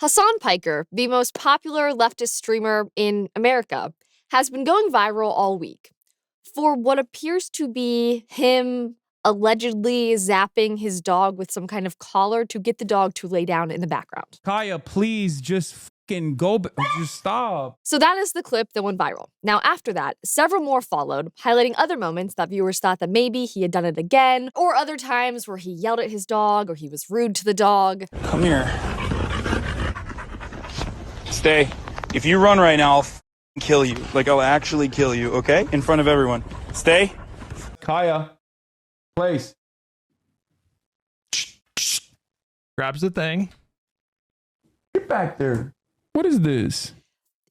Hasan Piker, the most popular leftist streamer in America, has been going viral all week for what appears to be him allegedly zapping his dog with some kind of collar to get the dog to lay down in the background. Kaya, please just fucking go, just stop. So that is the clip that went viral. Now, after that, several more followed, highlighting other moments that viewers thought that maybe he had done it again, or other times where he yelled at his dog or he was rude to the dog. Come here. Stay. If you run right now, I'll kill you. Like, I'll actually kill you, okay? In front of everyone. Stay. Kaya, place. Grabs the thing. Get back there. What is this?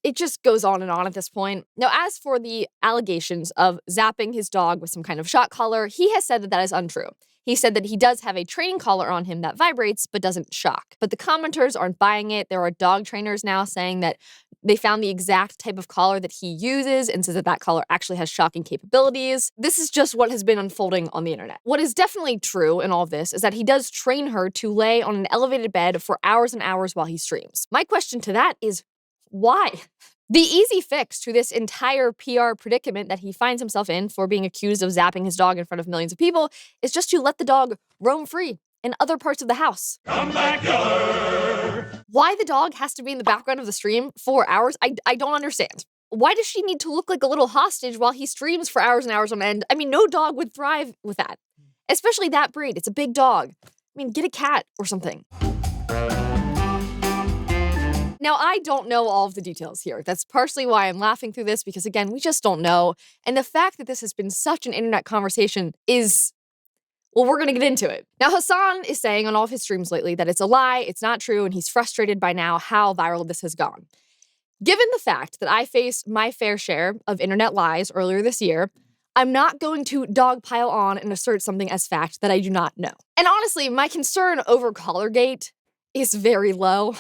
It just goes on and on at this point. Now, as for the allegations of zapping his dog with some kind of shock collar, he has said that that is untrue. He said that he does have a training collar on him that vibrates but doesn't shock. But the commenters aren't buying it. There are dog trainers now saying that they found the exact type of collar that he uses and says that that collar actually has shocking capabilities. This is just what has been unfolding on the internet. What is definitely true in all of this is that he does train her to lay on an elevated bed for hours and hours while he streams. My question to that is, why? The easy fix to this entire PR predicament that he finds himself in for being accused of zapping his dog in front of millions of people is just to let the dog roam free in other parts of the house. Come back, killer! Why the dog has to be in the background of the stream for hours, I don't understand. Why does she need to look like a little hostage while he streams for hours and hours on end? I mean, no dog would thrive with that, especially that breed. It's a big dog. I mean, get a cat or something. Now, I don't know all of the details here. That's partially why I'm laughing through this, because again, we just don't know. And the fact that this has been such an internet conversation is, well, we're gonna get into it. Now, Hasan is saying on all of his streams lately that it's a lie, it's not true, and he's frustrated by now how viral this has gone. Given the fact that I faced my fair share of internet lies earlier this year, I'm not going to dogpile on and assert something as fact that I do not know. And honestly, my concern over Collargate is very low.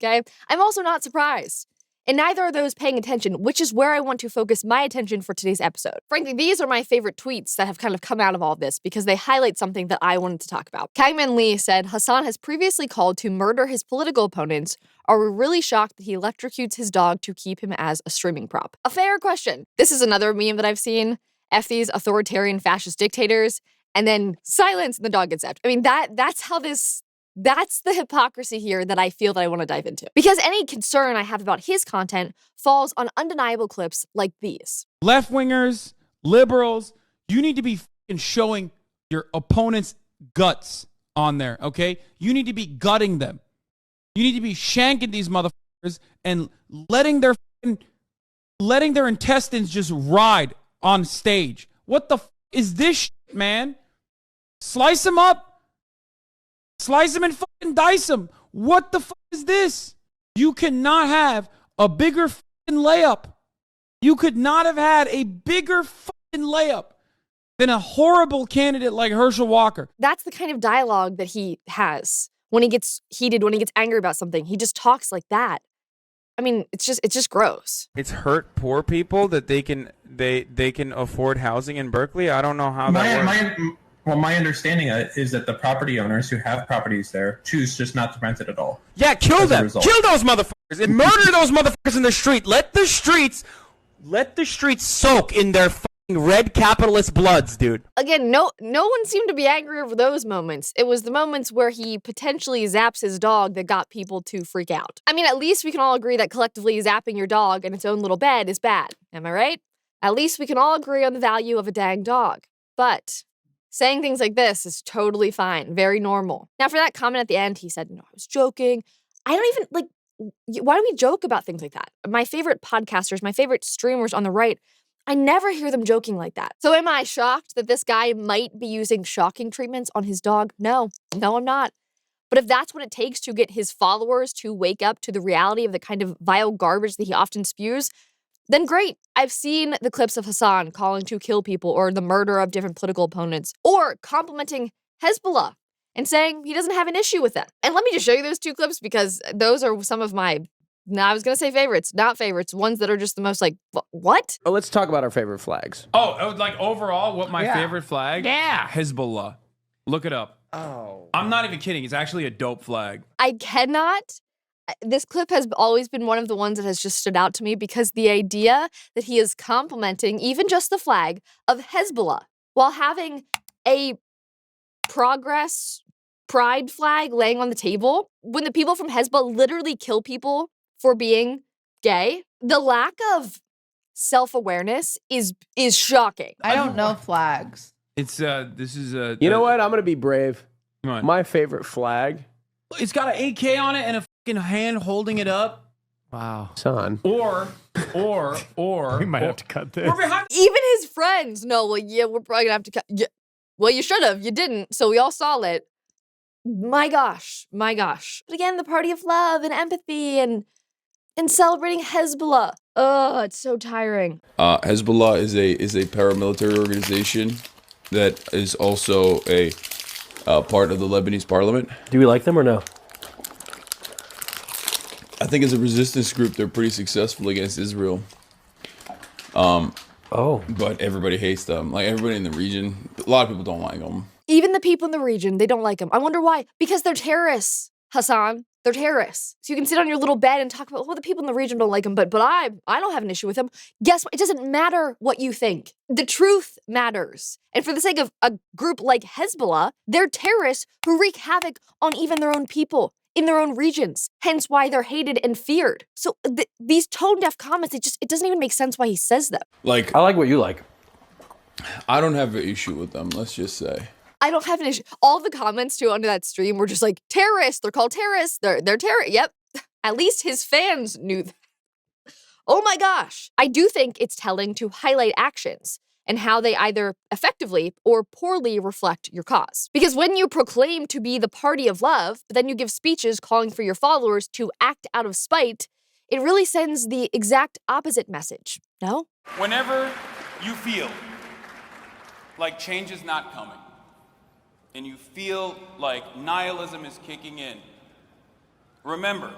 Okay? I'm also not surprised. And neither are those paying attention, which is where I want to focus my attention for today's episode. Frankly, these are my favorite tweets that have kind of come out of all of this because they highlight something that I wanted to talk about. Kangman Lee said, Hasan has previously called to murder his political opponents. Are we really shocked that he electrocutes his dog to keep him as a streaming prop? A fair question. This is another meme that I've seen. F these authoritarian fascist dictators, and then silence and the dog gets zapped. I mean, that's the hypocrisy here that I feel that I want to dive into. Because any concern I have about his content falls on undeniable clips like these. Left-wingers, liberals, you need to be fucking showing your opponent's guts on there, okay? You need to be gutting them. You need to be shanking these motherfuckers and letting their intestines just ride on stage. What the is this shit, man? Slice them up. Slice them and fucking dice them. What the fuck is this? You cannot have a bigger fucking layup. You could not have had a bigger fucking layup than a horrible candidate like Herschel Walker. That's the kind of dialogue that he has when he gets heated, when he gets angry about something. He just talks like that. I mean, it's just gross. It's hurt poor people that they can afford housing in Berkeley. I don't know how that works. Well, my understanding is that the property owners who have properties there choose just not to rent it at all. Yeah, kill them. Kill those motherfuckers and murder those motherfuckers in the street. Let the streets soak in their fucking red capitalist bloods, dude. Again, no one seemed to be angry over those moments. It was the moments where he potentially zaps his dog that got people to freak out. I mean, at least we can all agree that collectively zapping your dog in its own little bed is bad. Am I right? At least we can all agree on the value of a dang dog. But saying things like this is totally fine, very normal. Now, for that comment at the end, he said, no, I was joking. I don't even, why do we joke about things like that? My favorite podcasters, my favorite streamers on the right, I never hear them joking like that. So am I shocked that this guy might be using shocking treatments on his dog? No, I'm not. But if that's what it takes to get his followers to wake up to the reality of the kind of vile garbage that he often spews, then great. I've seen the clips of Hasan calling to kill people or the murder of different political opponents or complimenting Hezbollah and saying he doesn't have an issue with them. And let me just show you those two clips because those are some of my, I was going to say favorites, not favorites, ones that are just the most like, what? Oh, let's talk about our favorite flags. Oh, like overall, what my favorite flag? Yeah. Hezbollah. Look it up. Oh. I'm not even kidding. It's actually a dope flag. I cannot this clip has always been one of the ones that has just stood out to me because the idea that he is complimenting even just the flag of Hezbollah while having a progress pride flag laying on the table when the people from Hezbollah literally kill people for being gay. The lack of self-awareness is shocking. I don't know flags. It's this is a. You know what? I'm gonna be brave. Come on. My favorite flag. It's got an AK on it and a fucking hand holding it up. Wow, son. Or We might have to cut this. We're behind. Even his friends know, well, yeah, we're probably gonna have to cut. Yeah. Well, you should have. You didn't. So we all saw it. My gosh. But again, the party of love and empathy and celebrating Hezbollah. Oh, it's so tiring. Hezbollah is a paramilitary organization that is also a part of the Lebanese parliament. Do we like them or no? I think as a resistance group, they're pretty successful against Israel. But everybody hates them. Like everybody in the region, a lot of people don't like them. Even the people in the region, they don't like them. I wonder why. Because they're terrorists, Hasan. They're terrorists. So you can sit on your little bed and talk about, well, the people in the region don't like them, but I don't have an issue with them. Guess what? It doesn't matter what you think. The truth matters. And for the sake of a group like Hezbollah, they're terrorists who wreak havoc on even their own people in their own regions. Hence why they're hated and feared. So these tone-deaf comments, it doesn't even make sense why he says them. Like, I like what you like. I don't have an issue with them, let's just say. I don't have an issue. All the comments too under that stream were just like, terrorists, they're called terrorists, they're terrorists. Yep. At least his fans knew that. Oh my gosh. I do think it's telling to highlight actions and how they either effectively or poorly reflect your cause. Because when you proclaim to be the party of love, but then you give speeches calling for your followers to act out of spite, it really sends the exact opposite message, no? Whenever you feel like change is not coming, and you feel like nihilism is kicking in, remember,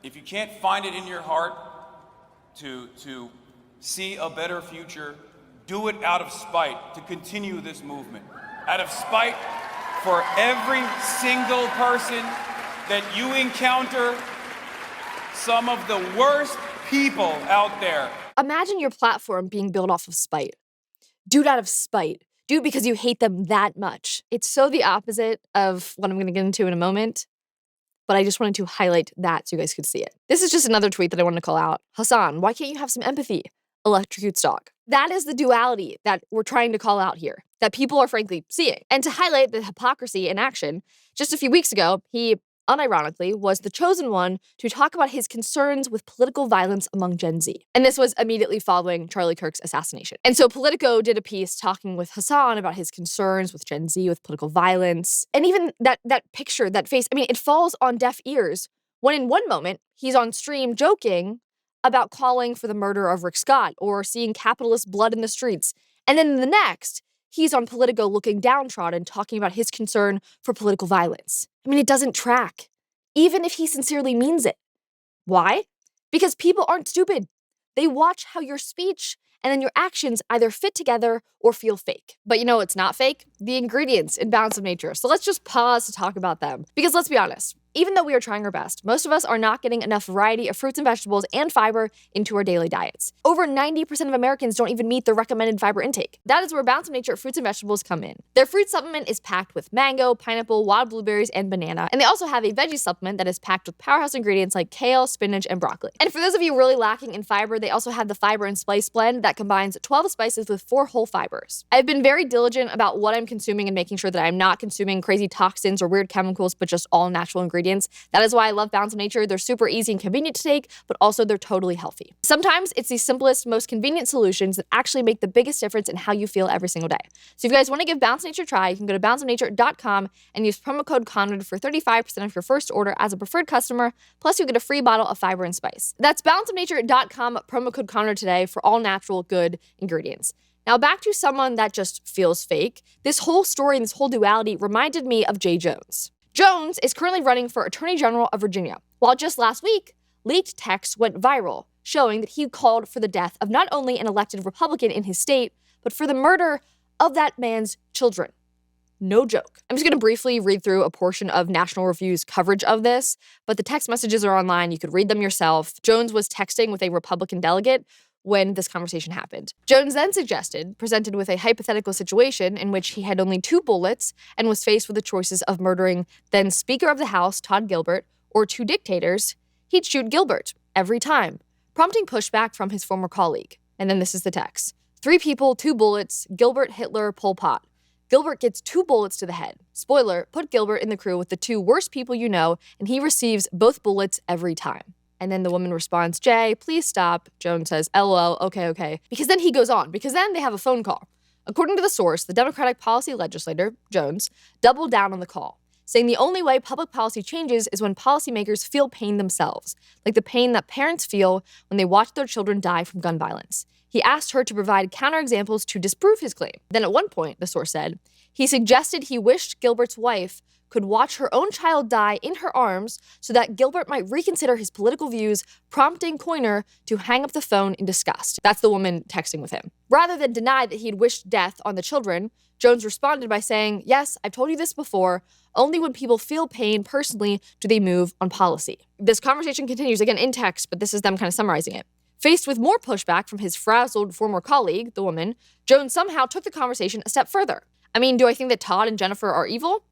if you can't find it in your heart to see a better future, do it out of spite to continue this movement. Out of spite for every single person that you encounter, some of the worst people out there. Imagine your platform being built off of spite. Do it out of spite. Do it because you hate them that much. It's so the opposite of what I'm going to get into in a moment, but I just wanted to highlight that so you guys could see it. This is just another tweet that I wanted to call out. Hasan, why can't you have some empathy? Electrocute stock. That is the duality that we're trying to call out here, that people are frankly seeing. And to highlight the hypocrisy in action, just a few weeks ago, he unironically was the chosen one to talk about his concerns with political violence among Gen Z. And this was immediately following Charlie Kirk's assassination. And so Politico did a piece talking with Hasan about his concerns with Gen Z, with political violence. And even that picture, that face, I mean, it falls on deaf ears when in one moment he's on stream joking about calling for the murder of Rick Scott or seeing capitalist blood in the streets. And then in the next, he's on Politico looking downtrodden, talking about his concern for political violence. I mean, it doesn't track, even if he sincerely means it. Why? Because people aren't stupid. They watch how your speech and then your actions either fit together or feel fake. But you know what's not fake? The ingredients in Balance of Nature. So let's just pause to talk about them. Because let's be honest, even though we are trying our best, most of us are not getting enough variety of fruits and vegetables and fiber into our daily diets. Over 90% of Americans don't even meet the recommended fiber intake. That is where Balance of Nature fruits and vegetables come in. Their fruit supplement is packed with mango, pineapple, wild blueberries, and banana. And they also have a veggie supplement that is packed with powerhouse ingredients like kale, spinach, and broccoli. And for those of you really lacking in fiber, they also have the Fiber and Spice blend that combines 12 spices with 4 whole fibers. I've been very diligent about what I'm consuming and making sure that I'm not consuming crazy toxins or weird chemicals, but just all natural ingredients. That is why I love Balance of Nature. They're super easy and convenient to take, but also they're totally healthy. Sometimes it's the simplest, most convenient solutions that actually make the biggest difference in how you feel every single day. So if you guys want to give Balance of Nature a try, you can go to balanceofnature.com and use promo code CONRAD for 35% of your first order as a preferred customer, plus you get a free bottle of Fiber and Spice. That's balanceofnature.com, promo code CONRAD today for all natural, good ingredients. Now back to someone that just feels fake. This whole story and this whole duality reminded me of Jay Jones. Jones is currently running for Attorney General of Virginia, while just last week, leaked texts went viral, showing that he called for the death of not only an elected Republican in his state, but for the murder of that man's children. no joke. I'm just going to briefly read through a portion of National Review's coverage of this, but the text messages are online. You could read them yourself. Jones was texting with a Republican delegate when this conversation happened. Jones then suggested, presented with a hypothetical situation in which he had only 2 bullets and was faced with the choices of murdering then Speaker of the House, Todd Gilbert, or 2 dictators, he'd shoot Gilbert every time, prompting pushback from his former colleague. And then this is the text. 3 people, 2 bullets, Gilbert, Hitler, Pol Pot. Gilbert gets 2 bullets to the head. Spoiler, put Gilbert in the crew with the 2 worst people you know, and he receives both bullets every time. And then the woman responds, Jay, please stop. Jones says, LOL, okay. Because then he goes on, because then they have a phone call. According to the source, the Democratic policy legislator, Jones, doubled down on the call, saying the only way public policy changes is when policymakers feel pain themselves, like the pain that parents feel when they watch their children die from gun violence. He asked her to provide counterexamples to disprove his claim. Then at one point, the source said, he suggested he wished Gilbert's wife could watch her own child die in her arms so that Gilbert might reconsider his political views, prompting Coiner to hang up the phone in disgust. That's the woman texting with him. Rather than deny that he had wished death on the children, Jones responded by saying, yes, I've told you this before, only when people feel pain personally do they move on policy. This conversation continues again in text, but this is them kind of summarizing it. Faced with more pushback from his frazzled former colleague, the woman, Jones somehow took the conversation a step further. I mean, do I think that Todd and Jennifer are evil?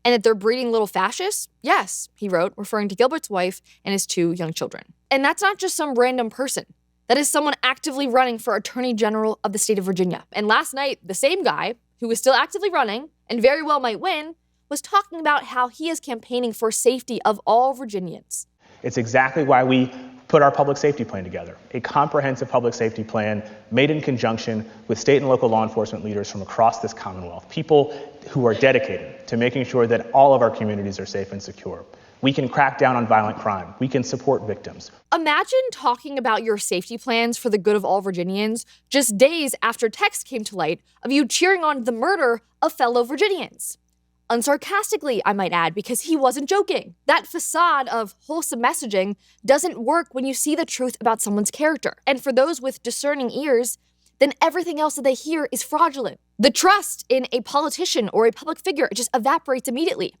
And that they're breeding little fascists? Yes, he wrote, referring to Gilbert's wife and his 2 young children. And that's not just some random person. That is someone actively running for Attorney General of the state of Virginia. And last night, the same guy, who is still actively running and very well might win, was talking about how he is campaigning for safety of all Virginians. It's exactly why we put our public safety plan together, a comprehensive public safety plan made in conjunction with state and local law enforcement leaders from across this Commonwealth, people who are dedicated to making sure that all of our communities are safe and secure. We can crack down on violent crime. We can support victims. Imagine talking about your safety plans for the good of all Virginians just days after text came to light of you cheering on the murder of fellow Virginians. Unsarcastically, I might add, because he wasn't joking. That facade of wholesome messaging doesn't work when you see the truth about someone's character. And for those with discerning ears, then everything else that they hear is fraudulent. The trust in a politician or a public figure just evaporates immediately.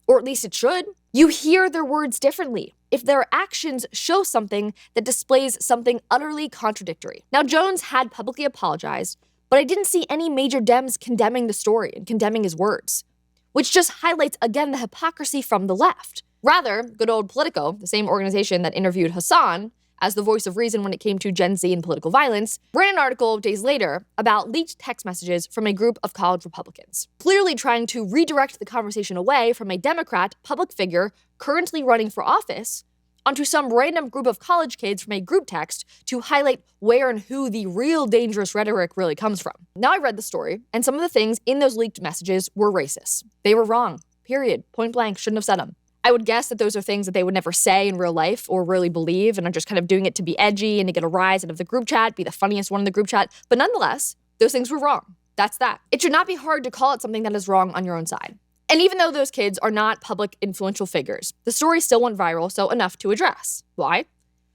Or at least it should. You hear their words differently if their actions show something that displays something utterly contradictory. Now, Jones had publicly apologized, but I didn't see any major Dems condemning the story and condemning his words, which just highlights again the hypocrisy from the left. Rather, good old Politico, the same organization that interviewed Hasan as the voice of reason when it came to Gen Z and political violence, ran an article days later about leaked text messages from a group of college Republicans, clearly trying to redirect the conversation away from a Democrat public figure currently running for office onto some random group of college kids from a group text to highlight where and who the real dangerous rhetoric really comes from. Now I read the story, and some of the things in those leaked messages were racist. They were wrong, period, point blank, shouldn't have said them. I would guess that those are things that they would never say in real life or really believe and are just kind of doing it to be edgy and to get a rise out of the group chat, be the funniest one in the group chat. But nonetheless, those things were wrong. That's that. It should not be hard to call it something that is wrong on your own side. And even though those kids are not public influential figures, the story still went viral, so enough to address. Why?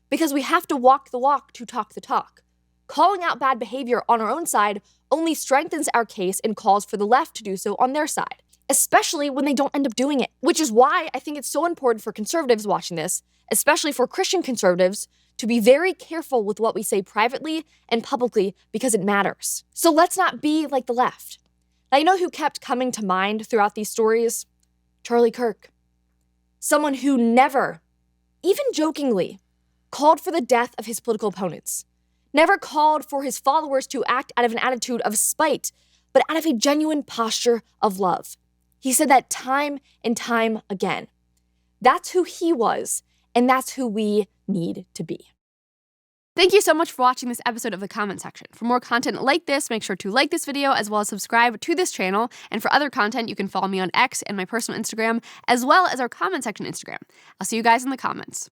Because we have to walk the walk to talk the talk. Calling out bad behavior on our own side only strengthens our case and calls for the left to do so on their side, especially when they don't end up doing it. Which is why I think it's so important for conservatives watching this, especially for Christian conservatives, to be very careful with what we say privately and publicly because it matters. So let's not be like the left. Now, you know who kept coming to mind throughout these stories? Charlie Kirk. Someone who never, even jokingly, called for the death of his political opponents. Never called for his followers to act out of an attitude of spite, but out of a genuine posture of love. He said that time and time again. That's who he was, and that's who we need to be. Thank you so much for watching this episode of The Comment Section. For more content like this, make sure to like this video as well as subscribe to this channel. And for other content, you can follow me on X and my personal Instagram, as well as our comment section Instagram. I'll see you guys in the comments.